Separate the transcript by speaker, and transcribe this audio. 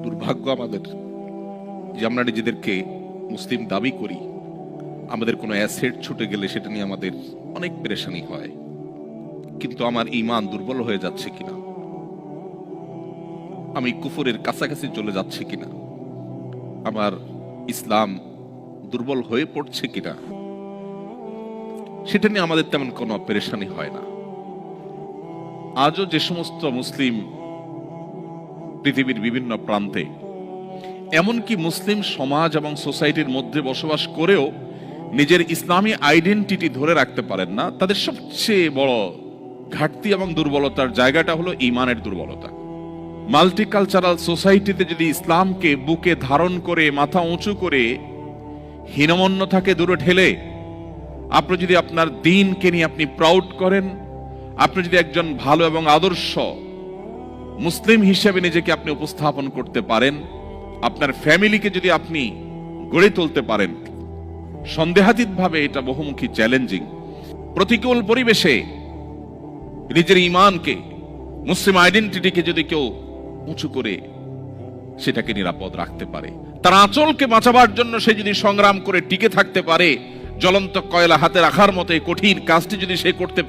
Speaker 1: দুর্ভাগ্য আমাদের যে আমরা নিজেদেরকে মুসলিম দাবি করি, আমাদের কোনো অ্যাসেট ছুটে গেলে সেটা নিয়ে আমাদের অনেক পেরেশানি হয়। কিন্তু আমার ঈমান দুর্বল হয়ে যাচ্ছে কিনা, আমি কুফরের কাছাকাছি চলে যাচ্ছে কিনা, আমার ইসলাম দুর্বল হয়ে পড়ছে কিনা, সেটা নিয়ে আমাদের তেমন কোনো পেরেশানি হয় না। আজও যে সমস্ত মুসলিম পৃথিবীর বিভিন্ন প্রান্তে, এমনকি মুসলিম সমাজ এবং সোসাইটির মধ্যে বসবাস করেও নিজের ইসলামী আইডেন্টিটি ধরে রাখতে পারেন না, তাদের সবচেয়ে বড় ঘাটতি এবং দুর্বলতার জায়গাটা হলো ঈমানের দুর্বলতা। মাল্টিকালচারাল সোসাইটিতে যদি ইসলামকে বুকে ধারণ করে মাথা উঁচু করে হীনমন্যতাকে দূরে ঠেলে আপনি যদি আপনার দ্বীনকে নিয়ে আপনি প্রাউড করেন, আপনি যদি একজন ভালো এবং আদর্শ মুসলিম হিসেবে নিজেকে আপনি উপস্থাপন করতে পারেন, আপনার ফ্যামিলিকে যদি আপনি গড়ে তুলতে পারেন, সন্দেহাতীতভাবে এটা বহুমুখী চ্যালেঞ্জিং। প্রতিকূল পরিবেশে নিজের ঈমানকে, মুসলিম আইডেন্টিটিকে যদি কেউ উঁচু করে সেটাকে নিরাপদ রাখতে পারে, তার আঁচলকে বাঁচাবার জন্য সে যদি সংগ্রাম করে টিকে থাকতে পারে, জ্বলন্ত কয়লা হাতে রাখার মতো এই কঠিন কাজটি যদি সে করতে পারে,